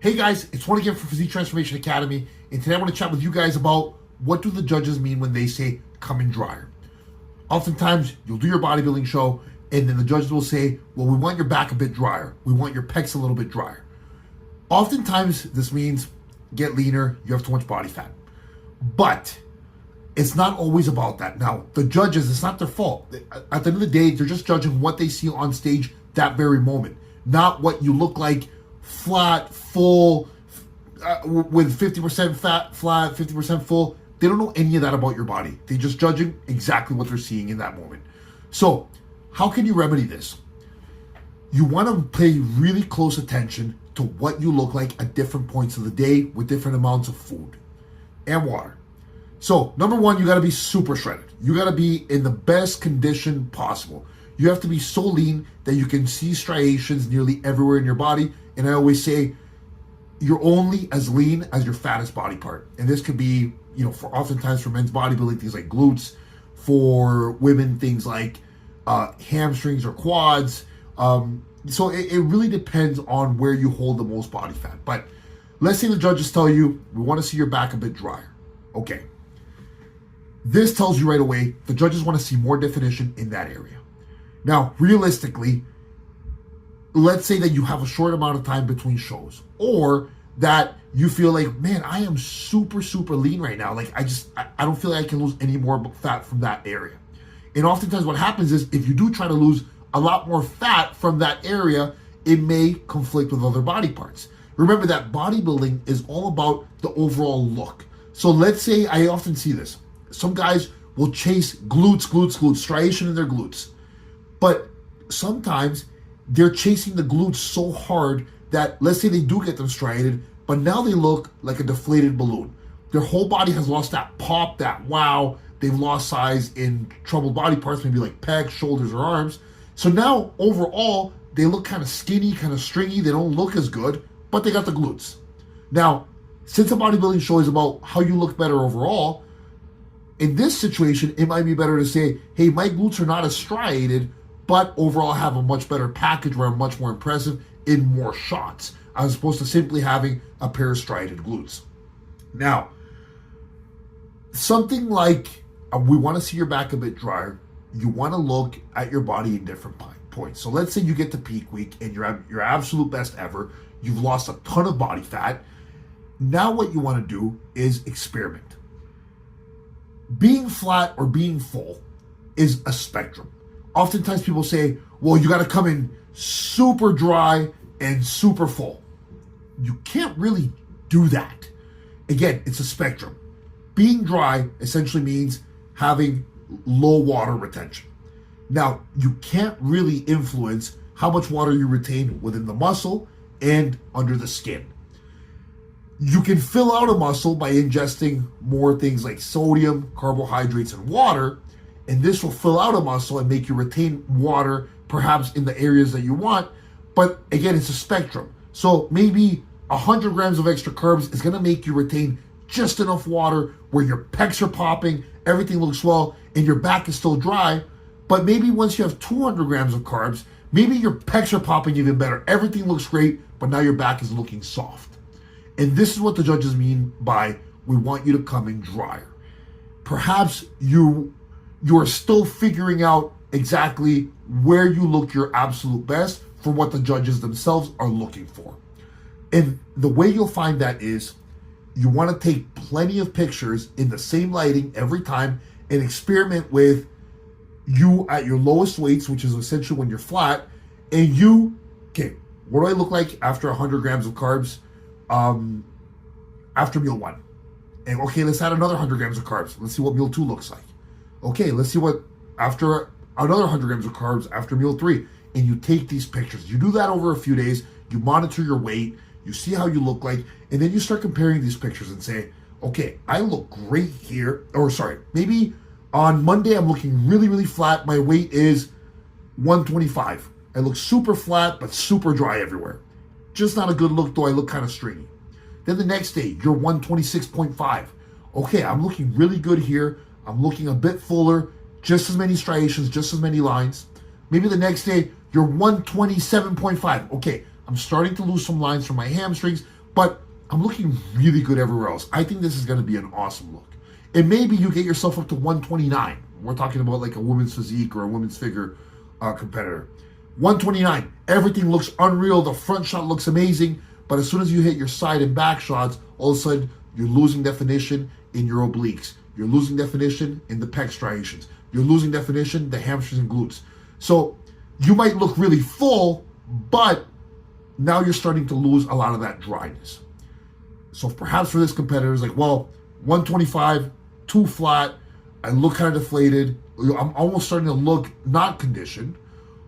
Hey guys, it's one again from Physique Transformation Academy, and today I want to chat with you guys about what do the judges mean when they say come in drier. Oftentimes, you'll do your bodybuilding show, and then the judges will say, well, we want your back a bit drier. We want your pecs a little bit drier. Oftentimes, this means get leaner, you have too much body fat. But it's not always about that. Now, the judges, it's not their fault. At the end of the day, they're just judging what they see on stage that very moment, not what you look like flat, full, with 50% fat, flat, 50% full. They don't know any of that about your body. They're just judging exactly what they're seeing in that moment. So, how can you remedy this? You want to pay really close attention to what you look like at different points of the day with different amounts of food and water. So, number one, you got to be super shredded. You got to be in the best condition possible. You have to be so lean that you can see striations nearly everywhere in your body. And I always say, you're only as lean as your fattest body part. And this could be, for oftentimes for men's bodybuilding, things like glutes. For women, things like hamstrings or quads. So it really depends on where you hold the most body fat. But let's say the judges tell you, we want to see your back a bit drier. Okay. This tells you right away, the judges want to see more definition in that area. Now, realistically, let's say that you have a short amount of time between shows, or that you feel like, man, I am super, super lean right now. Like, I don't feel like I can lose any more fat from that area. And oftentimes what happens is if you do try to lose a lot more fat from that area, it may conflict with other body parts. Remember that bodybuilding is all about the overall look. So let's say, I often see this. Some guys will chase glutes, striation in their glutes. But sometimes they're chasing the glutes so hard that, let's say they do get them striated, but now they look like a deflated balloon. Their whole body has lost that pop, that wow. They've lost size in troubled body parts, maybe like pecs, shoulders, or arms. So now, overall, they look kind of skinny, kind of stringy. They don't look as good, but they got the glutes. Now, since a bodybuilding show is about how you look better overall, in this situation, it might be better to say, hey, my glutes are not as striated, but overall have a much better package where I'm much more impressive in more shots, as opposed to simply having a pair of striated glutes. Now, something like we want to see your back a bit drier, you want to look at your body in different points. So let's say you get to peak week and you're at your absolute best ever, you've lost a ton of body fat. Now what you want to do is experiment. Being flat or being full is a spectrum. Oftentimes people say, well, you got to come in super dry and super full. You can't really do that. Again, it's a spectrum. Being dry essentially means having low water retention. Now, you can't really influence how much water you retain within the muscle and under the skin. You can fill out a muscle by ingesting more things like sodium, carbohydrates, and water, and this will fill out a muscle and make you retain water, perhaps in the areas that you want. But again, it's a spectrum. So maybe 100 grams of extra carbs is going to make you retain just enough water where your pecs are popping, everything looks well, and your back is still dry. But maybe once you have 200 grams of carbs, maybe your pecs are popping even better. Everything looks great, but now your back is looking soft. And this is what the judges mean by, we want you to come in drier. Perhaps you're still figuring out exactly where you look your absolute best for what the judges themselves are looking for. And the way you'll find that is, you want to take plenty of pictures in the same lighting every time and experiment with you at your lowest weights, which is essentially when you're flat, and what do I look like after 100 grams of carbs? After meal 1. And okay, let's add another 100 grams of carbs. Let's see what meal 2 looks like. Okay, let's see what after another 100 grams of carbs after meal 3. And you take these pictures. You do that over a few days. You monitor your weight. You see how you look like. And then you start comparing these pictures and say, okay, I look great here. Or sorry, maybe on Monday I'm looking really, really flat. My weight is 125. I look super flat, but super dry everywhere. Just not a good look, though I look kind of stringy. Then the next day, you're 126.5. Okay, I'm looking really good here. I'm looking a bit fuller, just as many striations, just as many lines. Maybe the next day, you're 127.5. Okay, I'm starting to lose some lines from my hamstrings, but I'm looking really good everywhere else. I think this is going to be an awesome look. And maybe you get yourself up to 129. We're talking about like a women's physique or a women's figure competitor. 129, everything looks unreal. The front shot looks amazing. But as soon as you hit your side and back shots, all of a sudden you're losing definition in your obliques. You're losing definition in the pec striations. You're losing definition, the hamstrings and glutes. So you might look really full, but now you're starting to lose a lot of that dryness. So perhaps for this competitor, it's like, well, 125, too flat. I look kind of deflated. I'm almost starting to look not conditioned.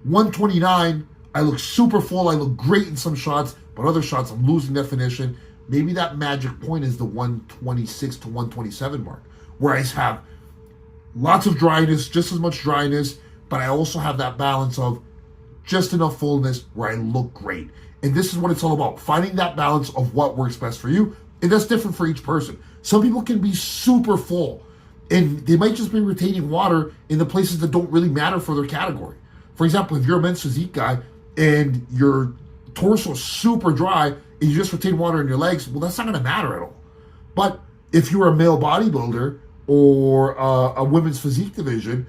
129, I look super full. I look great in some shots, but other shots I'm losing definition. Maybe that magic point is the 126 to 127 mark, where I have lots of dryness, just as much dryness, but I also have that balance of just enough fullness where I look great. And this is what it's all about, finding that balance of what works best for you. And that's different for each person. Some people can be super full, and they might just be retaining water in the places that don't really matter for their category. For example, if you're a men's physique guy and your torso is super dry and you just retain water in your legs, well, that's not going to matter at all. But if you're a male bodybuilder or a women's physique division,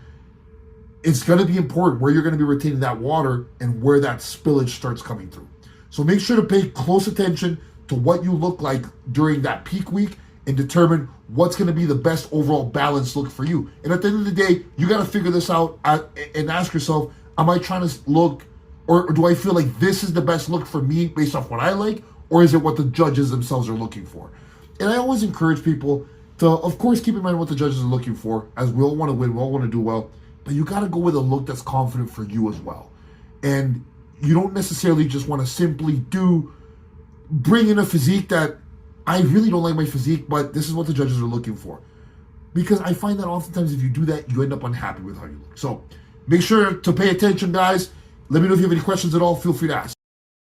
it's going to be important where you're going to be retaining that water and where that spillage starts coming through. So make sure to pay close attention to what you look like during that peak week and determine what's going to be the best overall balanced look for you. And at the end of the day, you got to figure this out and ask yourself, am I trying to look, or do I feel like this is the best look for me based off what I like, or is it what the judges themselves are looking for? And I always encourage people to, of course, keep in mind what the judges are looking for, as we all want to win, we all want to do well, but you got to go with a look that's confident for you as well. And you don't necessarily just want to simply bring in a physique that I really don't like my physique, but this is what the judges are looking for. Because I find that oftentimes if you do that, you end up unhappy with how you look. So make sure to pay attention, guys. Let me know if you have any questions at all. Feel free to ask.